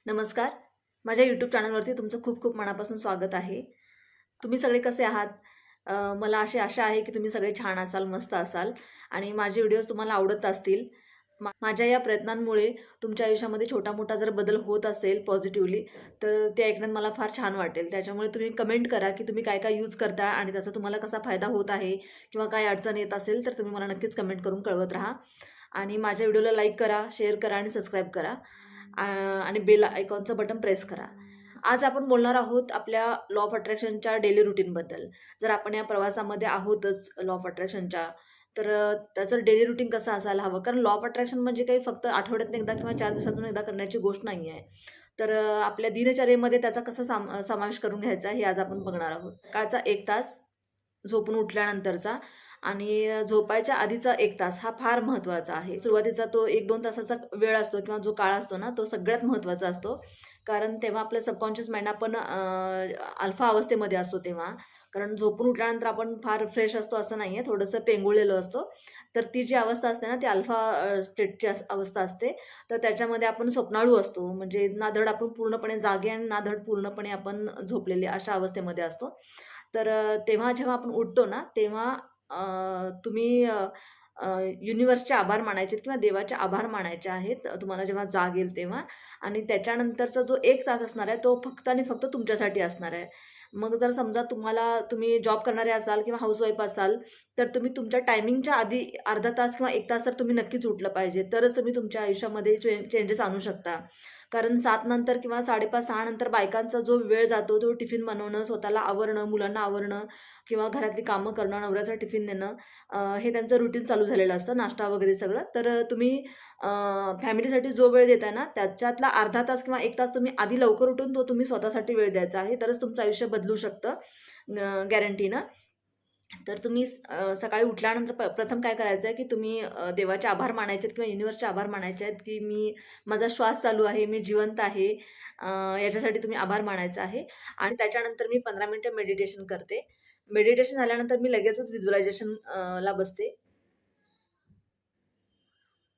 नमस्कार. माझ्या यूट्यूब चॅनलवरती तुमचं खूप खूप मनापासून स्वागत आहे. तुम्ही सगळे कसे आहात? मला अशी आशा आहे की तुम्ही सगळे छान असाल, मस्त असाल आणि माझे व्हिडिओज तुम्हाला आवडत असतील. माझ्या या प्रयत्नांमुळे तुमच्या आयुष्यामध्ये छोटा-मोठा जर बदल होत असेल पॉझिटिव्हली, तर ते ऐकण्यात मला फार छान वाटेल. त्याच्यामुळे तुम्ही कमेंट करा की तुम्ही काय-काय यूज करता आणि त्याचा तुम्हाला कसा फायदा होत आहे किंवा काय अडचण येत असेल, तर तुम्ही मला नक्कीच कमेंट करून कळवत राहा. आणि माझ्या व्हिडिओला लाईक करा, शेअर करा आणि सबस्क्राईब करा. आणि बेल आयकॉनचं बटन प्रेस करा. आज आपण बोलणार आहोत आपल्या लॉ ऑफ अट्रॅक्शनच्या डेली रुटीनबद्दल. जर आपण या प्रवासामध्ये आहोतच लॉ ऑफ अट्रॅक्शनच्या, तर त्याचं डेली रुटीन कसं असायला हवं? कारण लॉ ऑफ अट्रॅक्शन म्हणजे काही फक्त आठवड्यातून एकदा किंवा 4 दिवसातून एकदा करण्याची गोष्ट नाही आहे. तर आपल्या दिनचर्येमध्ये त्याचा कसा समावेश करून घ्यायचा हे आज आपण बघणार आहोत. सकाळचा 1 तास झोपून उठल्यानंतरचा आणि झोपायच्या आधीचा 1 तास हा फार महत्त्वाचा आहे. सुरुवातीचा तो 1-2 तासाचा वेळ असतो किंवा जो काळ असतो ना, तो सगळ्यात महत्त्वाचा असतो. कारण तेव्हा आपलं सबकॉन्शियस माइंड आपण अल्फा अवस्थेमध्ये असतो तेव्हा. कारण झोपून उठल्यानंतर आपण फार फ्रेश असतो असं नाहीये, थोडंसं पेंगुळलेलो असतो. तर ती जी अवस्था असते ना, ती अल्फा स्टेटची अवस्था असते. तर त्याच्यामध्ये आपण स्वप्नाळू असतो. म्हणजे ना धड आपण पूर्णपणे जागे आणि ना धड पूर्णपणे आपण झोपलेले अशा अवस्थेमध्ये असतो. तर तेव्हा जेव्हा आपण उठतो ना, तेव्हा तुम्ही युनिव्हर्सचे आभार मानायचे किंवा देवाचे आभार मानायचे आहेत तुम्हाला जेव्हा जाग येईल तेव्हा. आणि त्याच्यानंतरचा जो 1 तास असणार आहे, तो फक्त आणि फक्त तुमच्यासाठी असणार आहे. मग जर समजा तुम्ही जॉब करणारे असाल किंवा हाउसवाईफ असाल, तर तुम्ही तुमच्या टायमिंगच्या आधी अर्धा तास किंवा 1 तास तर तुम्ही नक्कीच उठलं पाहिजे. तरच तुम्ही तुमच्या आयुष्यामध्ये चेंजेस आणू शकता. कारण 7 नंतर किंवा 5:30-6 नंतर बायकांचा जो वेळ जातो, तो टिफिन बनवणं, स्वतःला आवरणं, मुलांना आवरणं किंवा घरातली कामं करणं, नवऱ्याचा टिफिन देणं, हे त्यांचं रुटीन चालू झालेलं असतं, नाश्ता वगैरे सगळं. तर तुम्ही फॅमिलीसाठी जो वेळ देताय ना, त्याच्यातला अर्धा तास किंवा 1 तास तुम्ही आधी लवकर उठून तो तुम्ही स्वतःसाठी वेळ द्यायचा आहे. तरच तुमचं आयुष्य बदलू शकतं गॅरंटीनं. तर तुम्ही सकाळी उठल्यानंतर प्रथम काय करायचं आहे, की तुम्ही देवाचे आभार मानायचे आहेत किंवा युनिव्हर्सचे आभार मानायचे आहेत, की माझा श्वास चालू आहे, मी जिवंत आहे. याच्यासाठी तुम्ही आभार मानायचा आहे. आणि त्याच्यानंतर मी 15 मिनिटं मेडिटेशन करते. मेडिटेशन झाल्यानंतर मी लगेचच व्हिज्युअलायझेशन ला बसते.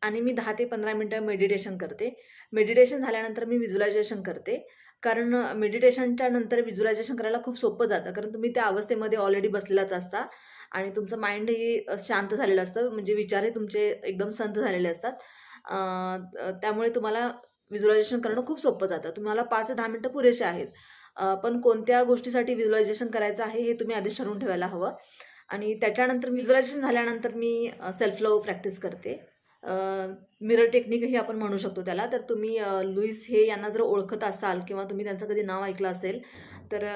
आणि मी 10 ते 15 मिनिटं मेडिटेशन करते. मेडिटेशन झाल्यानंतर मी व्हिज्युअलायझेशन करते. कारण मेडिटेशनच्या नंतर व्हिज्युअलायझेशन करायला खूप सोपं जातं. कारण तुम्ही त्या अवस्थेमध्ये ऑलरेडी बसलेलाच असता आणि तुमचं माइंडही शांत झालेलं असतं. म्हणजे विचारही तुमचे एकदम संथ झालेले असतात. त्यामुळे तुम्हाला व्हिज्युअलायझेशन करणं खूप सोपं जातं. तुम्हाला 5 ते 10 मिनिटं पुरेसे आहेत. पण कोणत्या गोष्टीसाठी व्हिज्युअलायझेशन करायचं आहे हे तुम्ही आधीच ठरवून ठेवायला हवं. आणि त्याच्यानंतर व्हिज्युअलायझेशन झाल्यानंतर मी सेल्फ लव्ह प्रॅक्टिस करते. मिरर टेक्निकही आपण म्हणू शकतो त्याला. तर तुम्ही लुईस हे यांना जर ओळखत असाल किंवा तुम्ही त्यांचं कधी नाव ऐकलं असेल, तर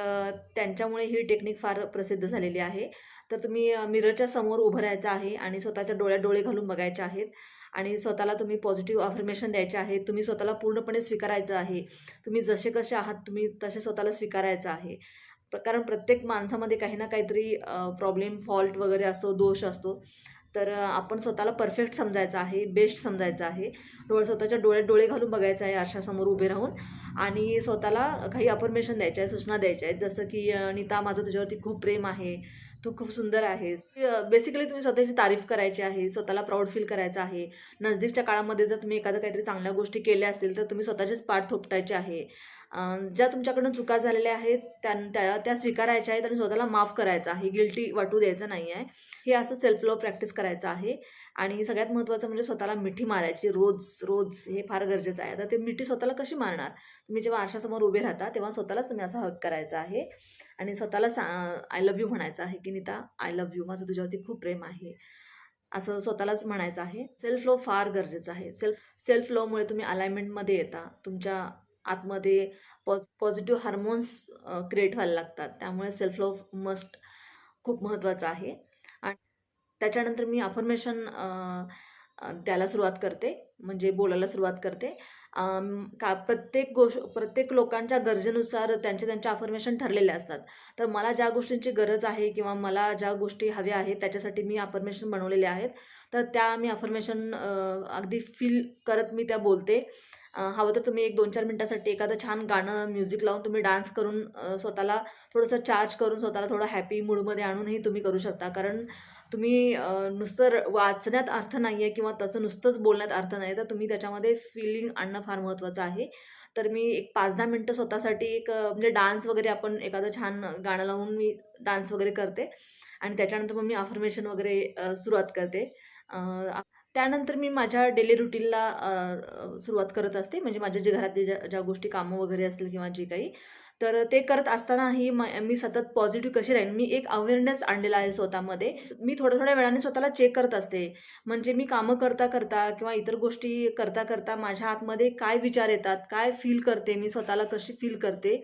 त्यांच्यामुळे ही टेक्निक फार प्रसिद्ध झालेली आहे. तर तुम्ही मिररच्या समोर उभं राहायचं आहे आणि स्वतःच्या डोळ्यात डोळे घालून बघायचे आहेत आणि स्वतःला तुम्ही पॉझिटिव्ह अफर्मेशन द्यायचे आहेत. तुम्ही स्वतःला पूर्णपणे स्वीकारायचं आहे. तुम्ही जसे कसे आहात, तुम्ही तसे स्वतःला स्वीकारायचं आहे. कारण प्रत्येक माणसामध्ये काही ना काहीतरी प्रॉब्लेम, फॉल्ट वगैरे असतो, दोष असतो. तर आपण स्वतःला परफेक्ट समजायचं आहे, बेस्ट समजायचं आहे. स्वतःच्या डोळ्यात डोळे घालून बघायचं आहे आरशासमोर उभे राहून आणि स्वतःला काही अफर्मेशन द्यायच्या आहेत, सूचना द्यायच्या आहेत. जसं की "नीता, माझं तुझ्यावरती खूप प्रेम आहे. तू खूप सुंदर आहेस." बेसिकली तुम्ही स्वतःची तारीफ करायची आहे, स्वतःला प्राउड फील करायचं आहे. नजदीकच्या काळामध्ये जर तुम्ही एखाद्या काहीतरी चांगल्या गोष्टी केल्या असतील, तर तुम्ही स्वतःचेच पाठ थोपटायचे आहे. ज्या तुमच्याकडून चुका झालेल्या आहेत त्या स्वीकारायच्या आहेत आणि स्वतःला माफ करायचं आहे. गिल्टी वाटू द्यायचं नाही आहे. हे असं सेल्फ लव्ह प्रॅक्टिस करायचं आहे. आणि सगळ्यात महत्त्वाचं म्हणजे स्वतःला मिठी मारायची रोज, रोज हे फार गरजेचं आहे. आता ते मिठी स्वतःला कशी मारणार? तुम्ही जेव्हा आरशासमोर उभे राहता, तेव्हा स्वतःलाच तुम्ही असा हग करायचा आहे आणि स्वतःला आय लव्ह यू म्हणायचं आहे, की "नीता, आय लव्ह यू. माझं तुझ्यावरती खूप प्रेम आहे." असं स्वतःलाच म्हणायचं आहे. सेल्फ लव्ह फार गरजेचं आहे. सेल्फ लव्हमुळे तुम्ही अलाइनमेंटमध्ये येता. तुमच्या आतमध्ये पॉझिटिव्ह हार्मोन्स क्रिएट व्हायला लागतात. त्यामुळे सेल्फ लव्ह मस्ट खूप महत्त्वाचं आहे. आणि त्याच्यानंतर मी अफर्मेशन द्यायला सुरुवात करते, म्हणजे बोलायला सुरुवात करते. प्रत्येक लोकांच्या गरजेनुसार त्यांचे अफर्मेशन ठरलेले असतात. तर मला ज्या गोष्टींची गरज आहे किंवा मला ज्या गोष्टी हव्या आहेत त्याच्यासाठी मी अफर्मेशन बनवलेले आहेत. तर त्या मी अफर्मेशन अगदी फील करत मी त्या बोलते. हवं तर तुम्ही एक 2-4 मिनिटासाठी एखादं छान गाणं, म्युझिक लावून तुम्ही डान्स करून स्वतःला थोडंसं चार्ज करून स्वतःला थोडं हॅपी मूडमध्ये आणूनही तुम्ही करू शकता. कारण तुम्ही नुसतं वाचण्यात अर्थ नाही आहे किंवा तसं नुसतंच बोलण्यात अर्थ नाही, तर तुम्ही त्याच्यामध्ये फीलिंग आणणं फार महत्त्वाचं आहे. तर मी एक 5-10 मिनिटं स्वतःसाठी म्हणजे डान्स वगैरे आपण एखादं छान गाणं लावून मी डान्स वगैरे करते आणि त्याच्यानंतर मग मी अफर्मेशन वगैरे सुरुवात करते. त्यानंतर मी माझ्या डेली रुटीनला सुरुवात करत असते. म्हणजे माझ्या जे घरातली ज्या ज्या गोष्टी कामं वगैरे असतील किंवा जे काही, तर ते करत असतानाही मी सतत पॉझिटिव्ह कशी राहीन, मी एक अवेअरनेस आणलेला आहे स्वतःमध्ये. मी थोड्या-थोड्या वेळाने स्वतःला चेक करत असते. म्हणजे मी कामं करता-करता किंवा इतर गोष्टी करता-करता माझ्या आतमध्ये काय विचार येतात, काय फील करते, मी स्वतःला कशी फील करते,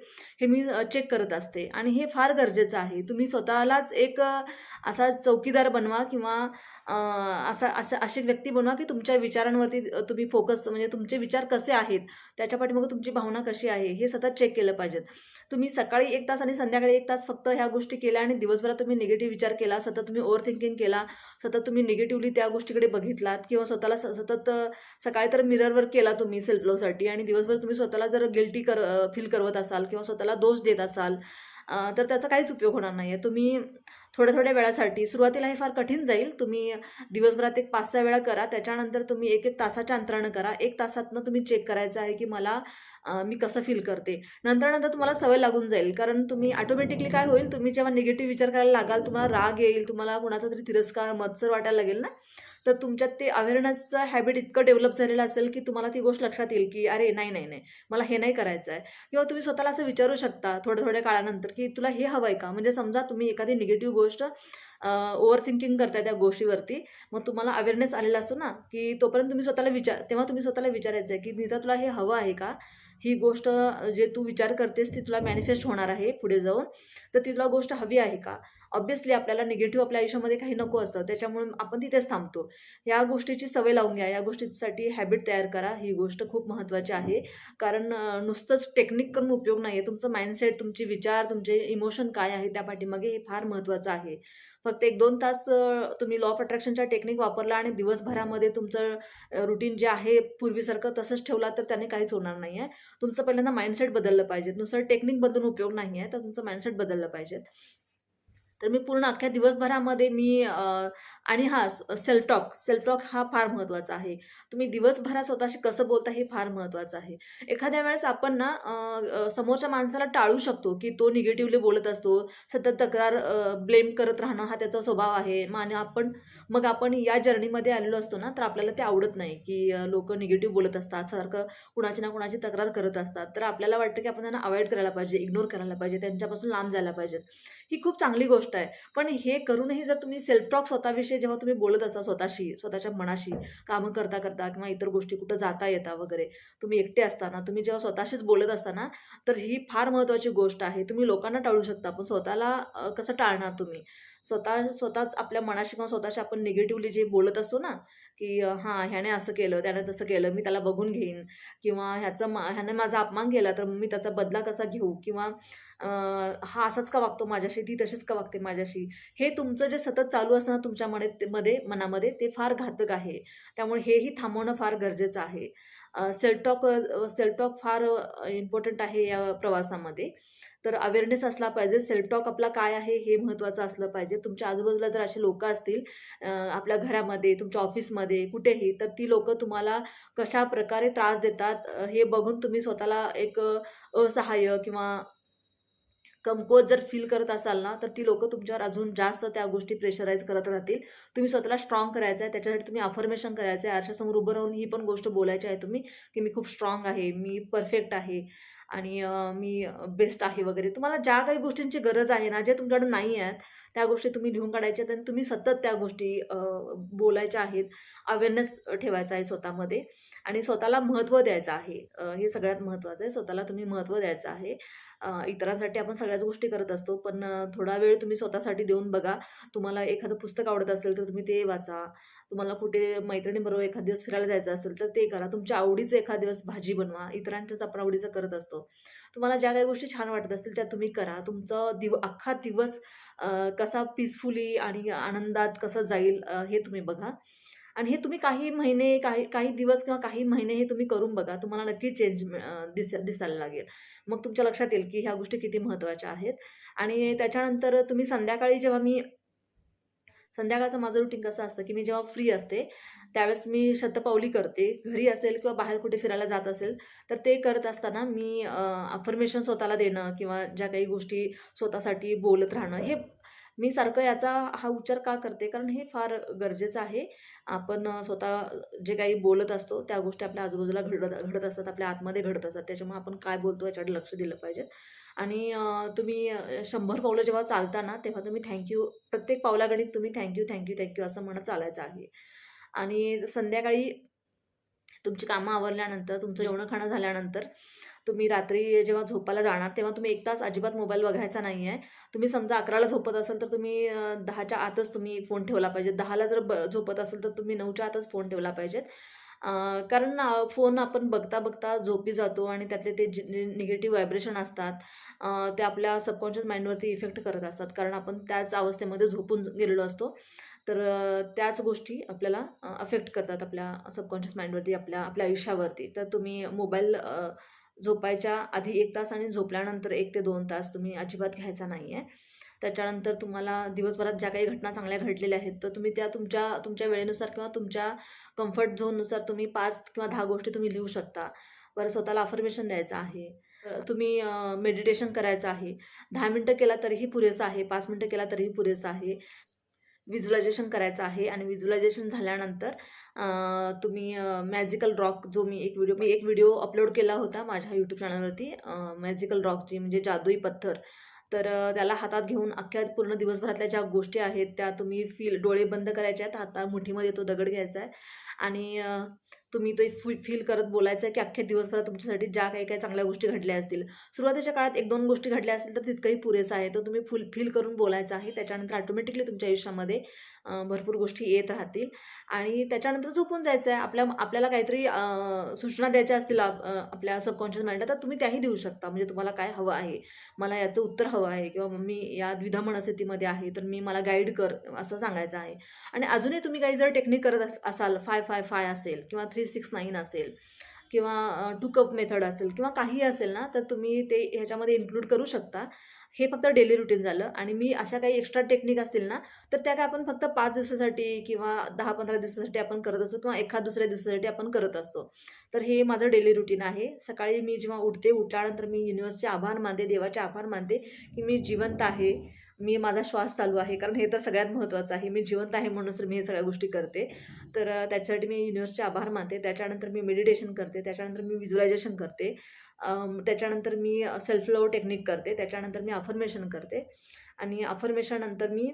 हे मी चेक करत असते आणि हे फार गरजेचं आहे. तुम्ही स्वतःलाच एक असा चौकीदार बनवा किंवा अशी व्यक्ती बनवा की तुमच्या विचारांवरती तुम्ही फोकस म्हणजे तुमचे विचार कसे आहेत, त्याच्या पाठीमागे तुमची भावना कशी आहे, हे सतत चेक केलं पाहिजे. तुम्ही सकाळी 1 तास आणि संध्याकाळी 1 तास फक्त ह्या गोष्टी केल्या आणि दिवसभरात तुम्ही निगेटिव्ह विचार केला, सतत तुम्ही ओव्हर थिंकिंग केला, सतत तुम्ही निगेटिव्हली त्या गोष्टीकडे बघितलात किंवा स्वतःला सतत सकाळी तर मिररवर केला तुम्ही सेल्फ लव्हसाठी आणि दिवसभर तुम्ही स्वतःला जर गिल्टी फील करवत असाल किंवा स्वतःला दोष देत असाल, तर त्याचा काहीच उपयोग होणार नाही आहे. तुम्ही थोड्या-थोड्या वेळासाठी सुरुवातीला हे फार कठीण जाईल. तुम्ही दिवसभरात एक 5-6 वेळा करा. त्याच्यानंतर तुम्ही 1-1 तासाच्या अंतरानं करा. 1 तासातनं तुम्ही चेक करायचं आहे, की मला मी कसं फील करते. नंतर तुम्हाला सवय लागून जाईल. कारण तुम्ही ऑटोमॅटिकली काय होईल, तुम्ही जेव्हा निगेटिव्ह विचार करायला लागाल, तुम्हाला राग येईल, तुम्हाला कुणाचा तरी तिरस्कार, मत्सर वाटायला लागेल ना, तर तुमच्यात ते अवेअरनेसचं हॅबिट इतकं डेव्हलप झालेलं असेल, की तुम्हाला ती गोष्ट लक्षात येईल, की "अरे नाही, नाही, नाही, मला हे नाही करायचं आहे." किंवा तुम्ही स्वतःला असं विचारू शकता थोड्या-थोड्या काळानंतर, की "तुला हे हवं आहे का?" म्हणजे समजा तुम्ही एखादी निगेटिव्ह गोष्ट ओव्हर थिंकिंग करताय त्या गोष्टीवरती, मग तुम्हाला अवेअरनेस आलेला असतो ना, की तोपर्यंत तुम्ही स्वतःला तेव्हा तुम्ही स्वतःला विचारायचं आहे, की "निता तुला हे हवं आहे का? ही गोष्ट जे तू विचार करतेस ती तुला मॅनिफेस्ट होणार आहे पुढे जाऊन, तर ती तुला गोष्ट हवी आहे का?" ऑब्व्हियसली आपल्याला निगेटिव्ह आपल्या आयुष्यामध्ये काही नको असतं. त्याच्यामुळे आपण तिथेच थांबतो. या गोष्टीची सवय लावून घ्या. या गोष्टीसाठी हॅबिट तयार करा. ही गोष्ट खूप महत्त्वाची आहे. कारण नुसतंच टेक्निक करून उपयोग नाहीये. तुमचं माइंडसेट, तुमचे विचार, तुमचे इमोशन काय आहे त्या पाठीमागे हे फार महत्त्वाचं आहे. फक्त 1-2 तास तुम्ही लॉ ऑफ अट्रॅक्शनचा टेक्निक वापरला आणि दिवसभरामध्ये तुमचं रुटीन जे आहे पूर्वीसारखं तसंच ठेवला तर त्याने काहीच होणार नाहीये. तुमचं पहिल्यांदा माइंडसेट बदललं पाहिजे. नुसतं टेक्निक बदलून उपयोग नाहीये. तर तुमचं माइंडसेट बदललं पाहिजे. तर मी पूर्ण अख्ख्या दिवसभरामध्ये मी आणि हां, सेल्फ टॉक हा फार महत्त्वाचा आहे. तुम्ही दिवसभरात स्वतःशी कसं बोलता हे फार महत्त्वाचं आहे. एखाद्या वेळेस आपण ना समोरच्या माणसाला टाळू शकतो, की तो निगेटिव्हली बोलत असतो, सतत तक्रार ब्लेम करत राहणं हा त्याचा स्वभाव आहे. आणि मग आपण या जर्नीमध्ये आलेलो असतो ना, तर आपल्याला ते आवडत नाही, की लोकं निगेटिव्ह बोलत असतात, सारखं कुणाची ना कुणाची तक्रार करत असतात. तर आपल्याला वाटतं, की आपण त्यांना अव्हॉइड करायला पाहिजे, इग्नोर करायला पाहिजे, त्यांच्यापासून लांब जायला पाहिजे. ही खूप चांगली गोष्ट आहे. पण हे करूनही जर तुम्ही सेल्फ टॉक स्वतःविषयी जेव्हा तुम्ही बोलत असता स्वतःशी, स्वतःच्या मनाशी, कामं करता-करता किंवा इतर गोष्टी कुठं जाता-येता वगैरे, तुम्ही एकटे असताना, तुम्ही जेव्हा स्वतःशीच बोलत असता तर ही फार महत्त्वाची गोष्ट आहे. तुम्ही लोकांना टाळू शकता, पण स्वतःला कसं टाळणार तुम्ही? स्वतःच आपल्या मनाशी किंवा स्वतःशी आपण निगेटिव्हली जे बोलत असतो ना, की हां, ह्याने असं केलं, त्याने तसं केलं, मी त्याला बघून घेईन किंवा ह्याने माझा अपमान केला, तर मी त्याचा बदला कसा घेऊ किंवा हा असाच का वागतो माझ्याशी, ती तशीच का वागते माझ्याशी. हे तुमचं जे सतत चालू असतं ना तुमच्या मनामध्ये ते फार घातक आहे. त्यामुळे हेही थांबवणं फार गरजेचं आहे. सेल्फ टॉक फार इम्पोर्टंट आहे या प्रवासामध्ये. तर अवेअरनेस असला पाहिजे. सेल्फ टॉक आपला काय आहे हे महत्त्वाचं असलं पाहिजे. तुमच्या आजूबाजूला जर अशी लोकं असतील आपल्या घरामध्ये, तुमच्या ऑफिसमध्ये, कुठेही, तर ती लोकं तुम्हाला कशाप्रकारे त्रास देतात हे बघून तुम्ही स्वतःला एक असहाय्य किंवा कमकुवत जर फील करत असाल ना, तर ती लोकं तुमच्यावर अजून जास्त त्या गोष्टी प्रेशराईज करत राहतील. तुम्ही स्वतःला स्ट्राँग करायचं आहे. त्याच्यासाठी तुम्ही अफर्मेशन करायचं आहे. आरशासमोर उभं राहून ही पण गोष्ट बोलायची आहे तुम्ही, की मी खूप स्ट्राँग आहे, मी परफेक्ट आहे आणि मी बेस्ट आहे वगैरे. तुम्हाला ज्या काही गोष्टींची गरज आहे ना, जे तुमच्याकडे नाही आहेत, त्या गोष्टी तुम्ही लिहून काढायच्या आहेत आणि तुम्ही सतत त्या गोष्टी बोलायच्या आहेत. अवेअरनेस ठेवायचा आहे स्वतःमध्ये आणि स्वतःला महत्त्व द्यायचं आहे. हे सगळ्यात महत्त्वाचं आहे. स्वतःला तुम्ही महत्त्व द्यायचं आहे. इतरांसाठी आपण सगळ्याच गोष्टी करत असतो, पण थोडा वेळ तुम्ही स्वतःसाठी देऊन बघा. तुम्हाला एखादं पुस्तक आवडत असेल, तर तुम्ही ते वाचा. तुम्हाला कुठे मैत्रिणीबरोबर एखाद दिवस फिरायला जायचं असेल, तर ते करा. तुमच्या आवडीचं एखाद दिवस भाजी बनवा. इतरांच्याच आपण आवडीचं करत असतो. तुम्हाला ज्या काही गोष्टी छान वाटत असतील, त्या तुम्ही करा. तुमचं अख्खा दिवस कसा पीसफुली आणि आनंदात कसा जाईल हे तुम्ही बघा. आणि हे तुम्ही काही महिने, काही काही दिवस किंवा काही महिने हे तुम्ही करून बघा. तुम्हाला नक्की चेंज दिसायला लागेल. मग तुमच्या लक्षात येईल, की ह्या गोष्टी किती महत्त्वाच्या आहेत. आणि त्याच्यानंतर तुम्ही संध्याकाळचं माझं रुटीन कसं असतं की मी जेव्हा फ्री असते त्यावेळेस मी शतपावली करते. घरी असेल किंवा बाहेर कुठे फिरायला जात असेल तर ते करत असताना मी अफर्मेशन स्वतःला देणं किंवा ज्या काही गोष्टी स्वतःसाठी बोलत राहणं, हे मी सारखं याचा हा उच्चार का करते, कारण हे फार गरजेचं आहे. आपण स्वतः जे काही बोलत असतो त्या गोष्टी आपल्या आजूबाजूला घडत घडत असतात, आपल्या आतमध्ये घडत असतात. त्याच्यामुळे आपण काय बोलतो याच्याकडे लक्ष दिलं पाहिजे. आणि तुम्ही 100 पावलं जेव्हा चालता ना, तेव्हा तुम्ही प्रत्येक पावलागणिक तुम्ही थँक यू असं म्हणत चालायचं आहे. आणि संध्याकाळी तुमची कामं आवरल्यानंतर, तुमचं जेवणं-खाणं झाल्यानंतर तुम्ही रात्री जेव्हा झोपायला जाणार, तेव्हा तुम्ही 1 तास अजिबात मोबाईल बघायचा नाही आहे. तुम्ही समजा 11ला झोपत असाल, तर तुम्ही 10च्या आतच तुम्ही फोन ठेवला पाहिजे. 10ला जर झोपत असाल, तर तुम्ही 9च्या आतच फोन ठेवला पाहिजेत. कारण फोन आपण बघता-बघता झोपी जातो आणि त्यातले ते जे निगेटिव्ह व्हायब्रेशन असतात, ते आपल्या सबकॉन्शियस माइंडवरती इफेक्ट करत असतात. कारण आपण त्याच अवस्थेमध्ये झोपून गेलेलो असतो. तर त्याच गोष्टी आपल्याला अफेक्ट करतात आपल्या सबकॉन्शियस माइंडवरती, आपल्या आपल्या आयुष्यावरती. तर तुम्ही मोबाईल झोपायच्या आधी 1 तास आणि झोपल्यानंतर 1 ते 2 तास तुम्ही अजिबात घ्यायचा नाही आहे. त्याच्यानंतर तुम्हाला दिवसभरात ज्या काही घटना चांगल्या घडलेल्या आहेत, तर तुम्ही त्या तुमच्या वेळेनुसार किंवा तुमच्या कम्फर्ट झोननुसार तुम्ही 5 किंवा 10 गोष्टी तुम्ही लिहू शकता. बरं, स्वतःला अफर्मेशन द्यायचं आहे. तुम्ही मेडिटेशन करायचं आहे. 10 मिनिटं केला तरीही पुरेसं आहे, 5 मिनिटं केला तरीही पुरेसं आहे. व्हिज्युअलायझेशन करायचं आहे आणि व्हिज्युअलायझेशन झाल्यानंतर तुम्ही मॅजिकल रॉक, जो मी एक व्हिडिओ अपलोड केला होता माझ्या यूट्यूब चॅनलवरती, मॅजिकल रॉकची म्हणजे जादुई पत्थर. तर त्याला हातात घेऊन अख्ख्या पूर्ण दिवसभरातल्या ज्या गोष्टी आहेत त्या तुम्ही डोळे बंद करायचे आहेत, मुठीमध्ये तो दगड घ्यायचा आहे आणि तुम्ही ते फील करत बोलायचं आहे की अख्ख्या दिवसभरात तुमच्यासाठी ज्या काही काही चांगल्या गोष्टी घडल्या असतील, सुरुवातीच्या काळात 1-2 गोष्टी घडल्या असतील तर तितकंही पुरेसं आहे. तर तुम्ही फील करून बोलायचं आहे. त्याच्यानंतर ऑटोमॅटिकली तुमच्या आयुष्यामध्ये भरपूर गोष्टी येत राहतील आणि त्याच्यानंतर झोपून जायचं आहे. आपल्याला काहीतरी सूचना द्यायच्या असतील आपल्या सबकॉन्शियस माइंडला, तर तुम्ही त्याही देऊ शकता. म्हणजे तुम्हाला काय हवं आहे, मला याचं उत्तर हवं आहे किंवा मी या द्विधा मनस्थितीमध्ये आहे, तर मला गाईड कर, असं सांगायचं आहे. आणि अजूनही तुम्ही काही जर टेक्निक करत असाल, 5-5-5 असेल किंवा 3-6-9 असेल किंवा 2 कप मेथड असेल किंवा काही असेल ना, तर तुम्ही ते ह्याच्यामध्ये इन्क्लूड करू शकता. हे फक्त डेली रुटीन झालं. आणि मी अशा काही एक्स्ट्रा टेक्निक असतील ना, तर त्या काय आपण फक्त 5 दिवसासाठी किंवा 10-15 दिवसासाठी आपण करत असतो किंवा एखाद दुसऱ्या दिवसासाठी आपण करत असतो. तर हे माझं डेली रुटीन आहे. सकाळी मी जेव्हा उठल्यानंतर मी युनिव्हर्सचे आभार मानते, देवाचे आभार मानते की मी जिवंत आहे, माझा श्वास चालू आहे. कारण हे तर सगळ्यात महत्त्वाचं आहे. मी जिवंत आहे म्हणूनच तर मी हे सगळ्या गोष्टी करते. तर त्याच्यासाठी मी युनिव्हर्सचे आभार मानते. त्याच्यानंतर मी मेडिटेशन करते. त्याच्यानंतर मी व्हिज्युअलायझेशन करते. त्याच्यानंतर मी सेल्फ लव्ह टेक्निक करते. त्याच्यानंतर मी अफर्मेशन करते आणि अफर्मेशननंतर मी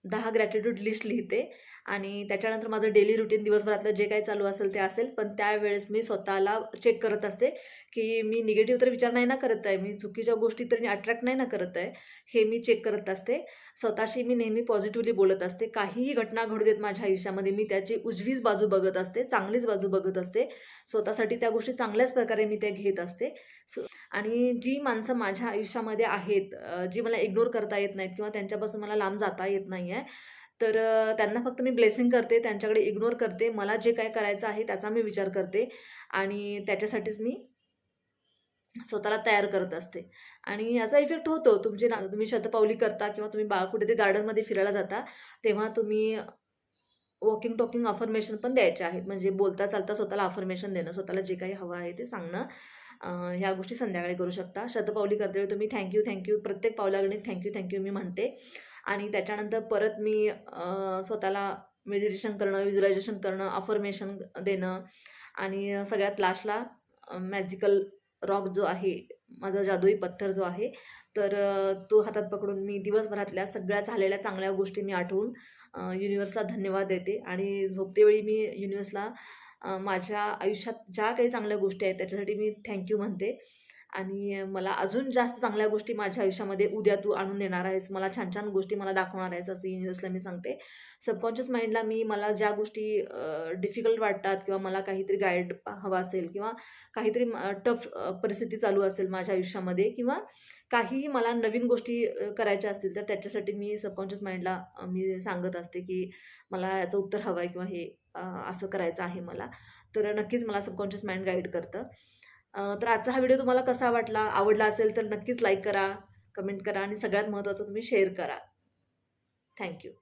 10 ग्रॅटिट्यूड लिस्ट लिहिते आणि त्याच्यानंतर माझं डेली रुटीन दिवसभरातलं जे काही चालू असेल ते असेल. पण त्यावेळेस मी स्वतःला चेक करत असते की मी निगेटिव्ह तर विचार नाही ना करत आहे, मी चुकीच्या गोष्टी तर मी अट्रॅक्ट नाही ना करत आहे, हे मी चेक करत असते. स्वतःशी मी नेहमी पॉझिटिव्हली बोलत असते. काहीही घटना घडू देत माझ्या आयुष्यामध्ये, मी त्याची उजवीच बाजू बघत असते, चांगलीच बाजू बघत असते. स्वतःसाठी त्या गोष्टी चांगल्याच प्रकारे मी त्या घेत असते. आणि जी माणसं माझ्या आयुष्यामध्ये आहेत, जी मला इग्नोर करता येत नाहीत किंवा त्यांच्यापासून मला लांब जाता येत नाही आहे, तर त्यांना फक्त मी ब्लेसिंग करते, त्यांच्याकडे इग्नोर करते. मला जे काय करायचं आहे त्याचा मी विचार करते आणि त्याच्यासाठीच मी स्वतःला तयार करत असते. आणि याचा इफेक्ट होतो. तुम्ही शतपावली करता किंवा तुम्ही कुठेतरी गार्डनमध्ये फिरायला जाता, तेव्हा तुम्ही वॉकिंग टॉकिंग अफर्मेशन पण द्यायचे आहेत. म्हणजे बोलता चालता स्वतःला अफर्मेशन देणं, स्वतःला जे काही हवं आहे ते सांगणं, ह्या गोष्टी संध्याकाळी करू शकता. शतपावली करते तुम्ही थँक प्रत्येक पावलागणिक थँक यू मी म्हणते. आणि त्याच्यानंतर परत मी स्वतःला मेडिटेशन करणं, व्हिज्युअलायझेशन करणं, अफर्मेशन देणं आणि सगळ्यात लास्टला मॅजिकल रॉक जो आहे, माझा जादुई पत्थर जो आहे, तर तो हातात पकडून मी दिवसभरातल्या सगळ्या झालेल्या चांगल्या गोष्टी मी आठवून युनिव्हर्सला धन्यवाद देते. आणि झोपतेवेळी मी युनिव्हर्सला माझ्या आयुष्यात ज्या काही चांगल्या गोष्टी आहेत त्याच्यासाठी मी थँक म्हणते. आणि मला अजून जास्त चांगल्या गोष्टी माझ्या आयुष्यामध्ये उद्या तू आणून देणार आहेस, मला छान छान गोष्टी मला दाखवणार आहेस, असं युनिव्हर्सला मी सांगते. सबकॉन्शियस माइंडला मला ज्या गोष्टी डिफिकल्ट वाटतात किंवा मला काहीतरी गाईड हवा असेल किंवा काहीतरी टफ परिस्थिती चालू असेल माझ्या आयुष्यामध्ये किंवा काहीही मला नवीन गोष्टी करायच्या असतील, तर त्याच्यासाठी मी सबकॉन्शियस माइंडला मी सांगत असते की मला याचं उत्तर हवं आहे किंवा हे असं करायचं आहे मला. तर नक्कीच मला सबकॉन्शियस माइंड गाईड करतं. तर आजचा हा व्हिडिओ तुम्हाला कसा वाटला? आवडला असेल तर नक्कीच लाईक करा, कमेंट करा आणि सगळ्यात महत्त्वाचं तुम्ही शेअर करा. Thank you.